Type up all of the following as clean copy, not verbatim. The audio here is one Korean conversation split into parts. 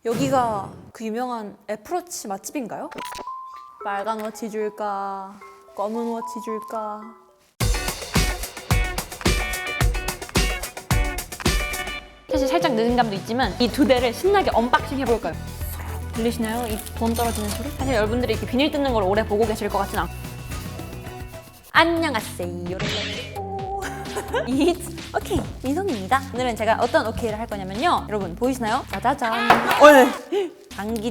여기가 그 유명한 애플워치 맛집인가요? 빨간 워치 줄까? 검은 워치 줄까? 사실 살짝 늦은 감도 있지만 이 두 대를 신나게 언박싱 해볼까요? 들리시나요? 이 돈 떨어지는 소리? 사실 여러분들이 이렇게 비닐 뜯는 걸 오래 보고 계실 것 같진 않고. 안녕하세요. It's 오케이 민성입니다. 오늘은 제가 어떤 오케이를 할 거냐면요. 여러분 보이시나요? 짜자잔. 장기.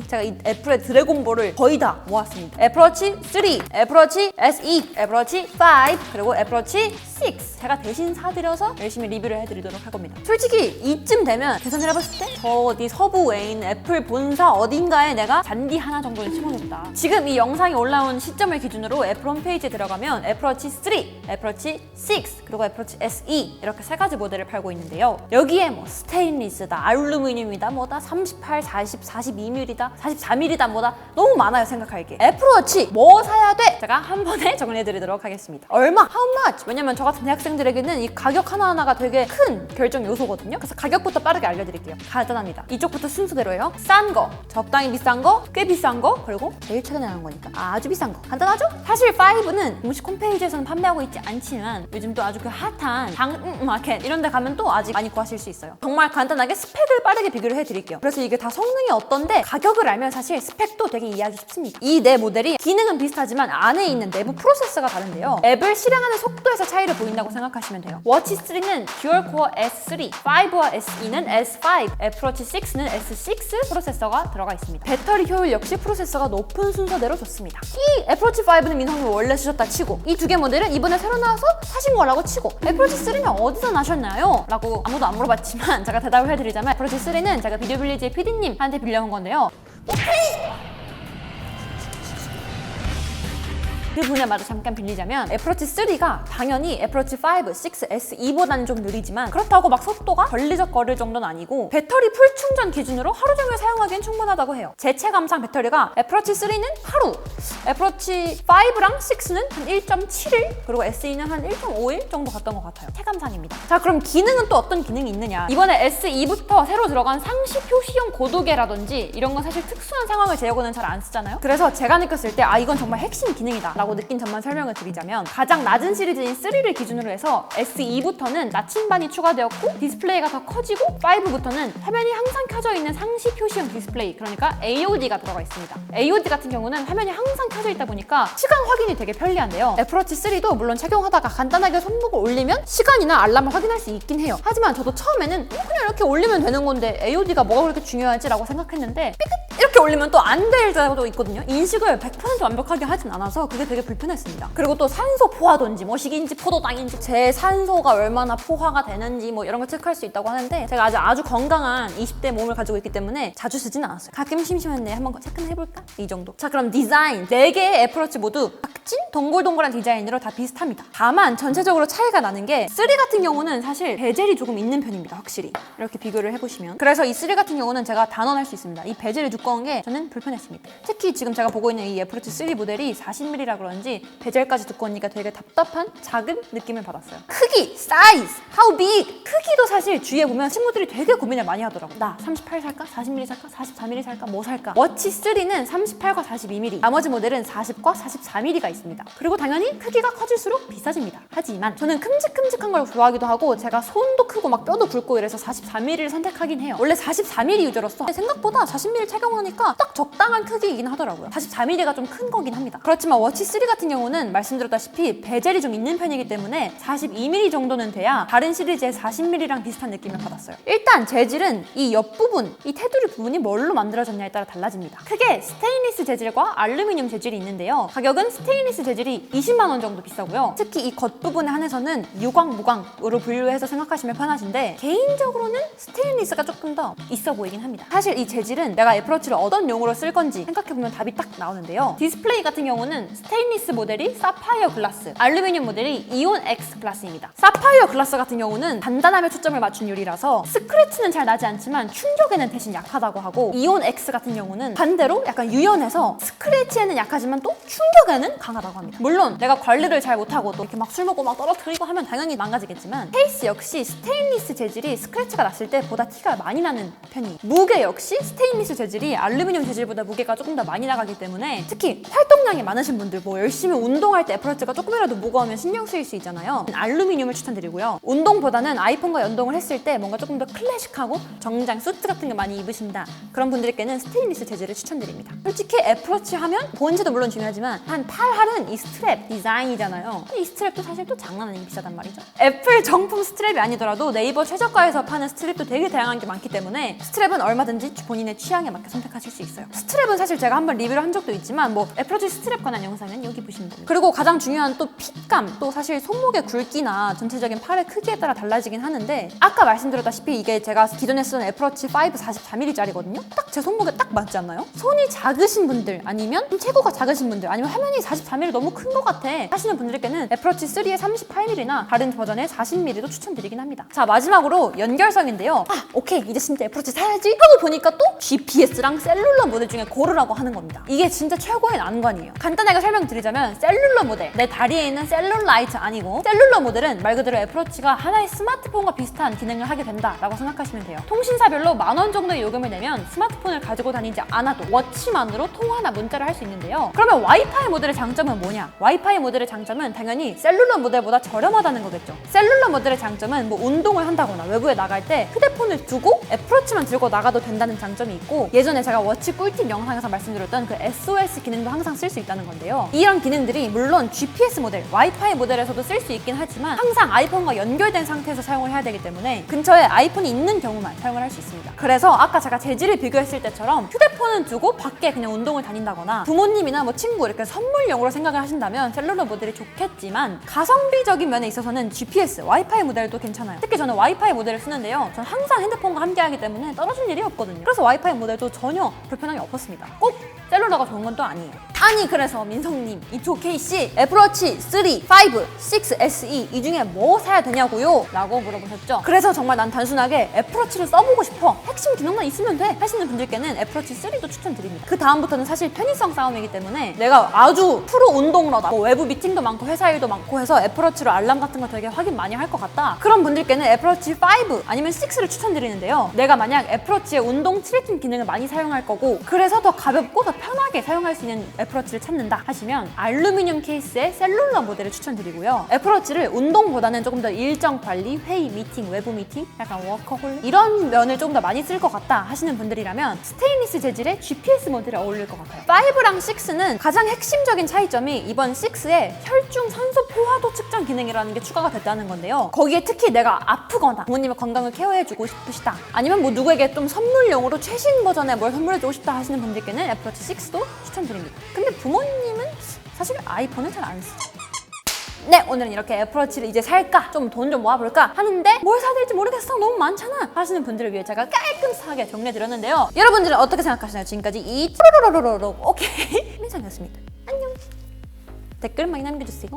제가 이 애플의 드래곤볼을 거의 다 모았습니다. 애플워치 3, 애플워치 SE, 애플워치 5, 그리고 애플워치 6. 제가 대신 사드려서 열심히 리뷰를 해드리도록 할 겁니다. 솔직히 이쯤 되면 계산을 해봤을 때 저 어디 서부에 있는 애플 본사 어딘가에 내가 잔디 하나 정도는 심어줬다. 지금 이 영상이 올라온 시점을 기준으로 애플 홈페이지에 들어가면 애플워치 3, 애플워치 6, 그리고 애플워치 SE 이렇게 세 가지 모델을 팔고 있는데요. 여기에 뭐 스테인리스다, 알루미늄이다, 뭐다, 38, 40, 42mm다, 44mm다, 뭐다 너무 많아요 생각할 게. 애플워치 뭐 사야 돼? 제가 한 번에 정리해드리도록 하겠습니다. 얼마? How much? 왜냐면 저 같은 대학생들에게는 이 가격 하나하나가 되게 큰 결정 요소거든요. 그래서 가격부터 빠르게 알려드릴게요. 간단합니다. 이쪽부터 순서대로예요. 싼 거, 적당히 비싼 거, 꽤 비싼 거, 그리고 제일 최근에 나온 거니까 아주 비싼 거. 간단하죠? 사실 5는 공식 홈페이지에서는 판매하고 있지 않지만 요즘 또 아주 그 핫한 당마켓 이런 데 가면 또 아직 많이 구하실 수 있어요. 정말 간단하게 스펙을 빠르게 비교를 해드릴게요. 그래서 이게 다 성능이 어떤데 가격을 알면 사실 스펙도 되게 이해하기 쉽습니다. 이 네 모델이 기능은 비슷하지만 안에 있는 내부 프로세서가 다른데요. 앱을 실행하는 속도에서 차이를 보인다고 생각하시면 돼요. 워치 3는 듀얼코어 S3, 5와 SE는 S5, 애플워치 6는 S6 프로세서가 들어가 있습니다. 배터리 효율 역시 프로세서가 높은 순서대로 좋습니다. 이 애플워치 5는 민성이 원래 쓰셨다 치고 이 두 개 모델은 이번에 새로 나와서 사신 거라고 치고 애플워치 3는 어디서 나셨나요? 라고 아무도 안 물어봤지만 제가 대답을 해드리자면 애플워치 3는 제가 비디오 빌리지의 PD님한테 빌려온 건데요. 그 분야 말을 잠깐 빌리자면 애플워치 3가 당연히 애플워치 5, 6, SE보다는 좀 느리지만 그렇다고 막 속도가 걸리적거릴 정도는 아니고 배터리 풀 충전 기준으로 하루 종일 사용하기엔 충분하다고 해요. 제 체감상 배터리가 애플워치 3는 하루, 애플워치 5랑 6는 한 1.7일, 그리고 SE는 한 1.5일 정도 갔던 것 같아요. 체감상입니다. 자, 그럼 기능은 또 어떤 기능이 있느냐. 이번에 SE부터 새로 들어간 상시 표시용 고도계라든지 이런 건 사실 특수한 상황을 제어고는 잘 안 쓰잖아요. 그래서 제가 느꼈을 때 아, 이건 정말 핵심 기능이다 라고 느낀 점만 설명을 드리자면 가장 낮은 시리즈인 3를 기준으로 해서 SE부터는 나침반이 추가되었고 디스플레이가 더 커지고 5부터는 화면이 항상 켜져 있는 상시 표시형 디스플레이, 그러니까 AOD가 들어가 있습니다. AOD 같은 경우는 화면이 항상 켜져 있다 보니까 시간 확인이 되게 편리한데요. 애플워치 3도 물론 착용하다가 간단하게 손목을 올리면 시간이나 알람을 확인할 수 있긴 해요. 하지만 저도 처음에는 그냥 이렇게 올리면 되는 건데 AOD가 뭐가 그렇게 중요하지? 라고 생각했는데 삐끗 이렇게 올리면 또 안 될 때도 있거든요. 인식을 100% 완벽하게 하진 않아서 그게 되게 불편했습니다. 그리고 또 산소 포화도인지 뭐식인지 포도당인지 제 산소가 얼마나 포화가 되는지 뭐 이런 걸 체크할 수 있다고 하는데 제가 아주 건강한 20대 몸을 가지고 있기 때문에 자주 쓰진 않았어요. 가끔 심심했네 한번 체크는 해볼까? 이 정도. 자, 그럼 디자인 4개의 애플워치 모두 각진 동글동글한 디자인으로 다 비슷합니다. 다만 전체적으로 차이가 나는 게 3 같은 경우는 사실 베젤이 조금 있는 편입니다. 확실히 이렇게 비교를 해보시면. 그래서 이 3 같은 경우는 제가 단언할 수 있습니다. 이 베젤이 두꺼운 게 저는 불편했습니다. 특히 지금 제가 보고 있는 이 애플워치 3 모델이 40mm라 그런지 베젤까지 두꺼우니까 되게 답답한 작은 느낌을 받았어요. 크기, 사이즈, how big 크기도 사실 주위에 보면 친구들이 되게 고민을 많이 하더라고요. 나 38 살까? 40mm 살까? 44mm 살까? 뭐 살까? 워치 3는 38과 42mm, 나머지 모델은 40과 44mm가 있습니다. 그리고 당연히 크기가 커질수록 비싸집니다. 하지만 저는 큼직큼직한 걸 좋아하기도 하고 제가 손도 크고 막 뼈도 굵고 이래서 44mm를 선택하긴 해요. 원래 44mm 유저로서 생각보다 40mm 착용하니까 딱 적당한 크기이긴 하더라고요. 44mm가 좀 큰 거긴 합니다. 그렇지만 워치 3 같은 경우는 말씀드렸다시피 베젤이 좀 있는 편이기 때문에 42mm 정도는 돼야 다른 시리즈의 40mm랑 비슷한 느낌을 받았어요. 일단 재질은 이 옆부분, 이 테두리 부분이 뭘로 만들어졌냐에 따라 달라집니다. 크게 스테인리스 재질과 알루미늄 재질이 있는데요. 가격은 스테인리스 재질이 20만 원 정도 비싸고요. 특히 이 겉부분에 한해서는 유광, 무광으로 분류해서 생각하시면 편하신데 개인적으로는 스테인리스가 조금 더 있어 보이긴 합니다. 사실 이 재질은 내가 애플워치를 어떤 용으로 쓸 건지 생각해보면 답이 딱 나오는데요. 디스플레이 같은 경우는 스테인리스 스테인리스 모델이 사파이어 글라스, 알루미늄 모델이 이온 X 글라스입니다. 사파이어 글라스 같은 경우는 단단함에 초점을 맞춘 유리라서 스크래치는 잘 나지 않지만 충격에는 대신 약하다고 하고, 이온 X 같은 경우는 반대로 약간 유연해서 스크래치에는 약하지만 또 충격에는 강하다고 합니다. 물론 내가 관리를 잘 못하고 또 이렇게 막 술 먹고 막 떨어뜨리고 하면 당연히 망가지겠지만, 케이스 역시 스테인리스 재질이 스크래치가 났을 때 보다 티가 많이 나는 편이에요. 무게 역시 스테인리스 재질이 알루미늄 재질보다 무게가 조금 더 많이 나가기 때문에 특히 활동량이 많으신 분들, 뭐 열심히 운동할 때 애플워치가 조금이라도 무거우면 신경 쓰일 수 있잖아요. 알루미늄을 추천드리고요. 운동보다는 아이폰과 연동을 했을 때 뭔가 조금 더 클래식하고 정장, 수트 같은 거 많이 입으신다, 그런 분들께는 스테인리스 재질을 추천드립니다. 솔직히 애플워치 하면 본체도 물론 중요하지만 한 팔할은 이 스트랩 디자인이잖아요. 이 스트랩도 사실 또 장난 아니게 비싸단 말이죠. 애플 정품 스트랩이 아니더라도 네이버 최저가에서 파는 스트랩도 되게 다양한 게 많기 때문에 스트랩은 얼마든지 본인의 취향에 맞게 선택하실 수 있어요. 스트랩은 사실 제가 한번 리뷰를 한 적도 있지만 뭐 애플워치 스트랩 관한 영상은 여기 보시면 됩니다. 그리고 가장 중요한 또 핏감, 또 사실 손목의 굵기나 전체적인 팔의 크기에 따라 달라지긴 하는데, 아까 말씀드렸다시피 이게 제가 기존에 쓰던 애플워치 5 44mm짜리거든요. 딱 제 손목에 딱 맞지 않나요? 손이 작으신 분들, 아니면 체구가 작으신 분들, 아니면 화면이 44mm 너무 큰 것 같아 하시는 분들께는 애플워치 3의 38mm나 다른 버전의 40mm도 추천드리긴 합니다. 자, 마지막으로 연결성인데요. 오케이, 이제 진짜 애플워치 사야지 하고 보니까 또 GPS랑 셀룰러 모델 중에 고르라고 하는 겁니다. 이게 진짜 최고의 난관이에요. 간단하게 설명드리자면, 셀룰러 모델, 내 다리에 있는 셀룰라이트 아니고, 셀룰러 모델은 말 그대로 애플워치가 하나의 스마트폰과 비슷한 기능을 하게 된다라고 생각하시면 돼요. 통신사별로 10,000원 정도의 요금을 내면 스마트폰을 가지고 다니지 않아도 워치만으로 통화나 문자를 할 수 있는데요. 그러면 와이파이 모델의 장점은 뭐냐? 와이파이 모델의 장점은 당연히 셀룰러 모델보다 저렴하다는 거겠죠. 셀룰러 모델의 장점은 뭐 운동을 한다거나 외부에 나갈 때 휴대폰을 두고 애플워치만 들고 나가도 된다는 장점이 있고, 예전에 제가 워치 꿀팁 영상에서 말씀드렸던 그 SOS 기능도 항상 쓸 수 있다는 건데요. 이런 기능들이 물론 GPS 모델, 와이파이 모델에서도 쓸 수 있긴 하지만 항상 아이폰과 연결된 상태에서 사용을 해야 되기 때문에 근처에 아이폰이 있는 경우만 사용을 할 수 있습니다. 그래서 아까 제가 재질을 비교했을 때처럼 휴대폰은 두고 밖에 그냥 운동을 다닌다거나 부모님이나 뭐 친구 이렇게 선물용으로 생각을 하신다면 셀룰러 모델이 좋겠지만, 가성비적인 면에 있어서는 GPS, 와이파이 모델도 괜찮아요. 특히 저는 와이파이 모델을 쓰는데요. 저는 항상 핸드폰과 함께 하기 때문에 떨어질 일이 없거든요. 그래서 와이파이 모델도 전혀 불편함이 없었습니다. 꼭 셀룰러가 좋은 건 또 아니에요. 아니, 그래서 민성님, 이초케이씨 애플워치 3, 5, 6 SE 이 중에 뭐 사야 되냐고요? 라고 물어보셨죠? 그래서 정말 난 단순하게 애플워치를 써보고 싶어, 핵심 기능만 있으면 돼 하시는 분들께는 애플워치 3도 추천드립니다. 그 다음부터는 사실 편의성 싸움이기 때문에 내가 아주 프로 운동러다, 뭐 외부 미팅도 많고 회사 일도 많고 해서 애플워치로 알람 같은 거 되게 확인 많이 할 것 같다, 그런 분들께는 애플워치 5 아니면 6를 추천드리는데요. 내가 만약 애플워치의 운동 트래킹 기능을 많이 사용할 거고, 그래서 더 가볍고 더 편하게 사용할 수 있는 애플워치를 찾는다 하시면 알루미늄 케이스의 셀룰러 모델을 추천드리고요. 애플워치를 운동보다는 조금 더 일정 관리, 회의, 미팅, 외부 미팅, 약간 워커홀 이런 면을 조금 더 많이 쓸 것 같다 하시는 분들이라면 스테인리스 재질의 GPS 모델이 어울릴 것 같아요. 5랑 6는 가장 핵심적인 차이점이 이번 6에 혈중 산소 포화도 측정 기능이라는 게 추가가 됐다는 건데요. 거기에 특히 내가 아프거나 부모님의 건강을 케어해주고 싶으시다, 아니면 뭐 누구에게 좀 선물용으로 최신 버전의 뭘 선물해주고 싶다 하시는 분들께는 애플워치 6도 추천드립니다. 근데 부모님은 사실 아이폰을 잘 안 쓰죠. 네, 오늘은 이렇게 애플워치를 이제 살까? 좀 돈 좀 모아볼까? 하는데 뭘 사야 될지 모르겠어, 너무 많잖아 하시는 분들을 위해 제가 깔끔하게 정리해드렸는데요. 여러분들은 어떻게 생각하시나요? 지금까지 이 오케이 민성이었습니다. 안녕. 댓글 많이 남겨주세요.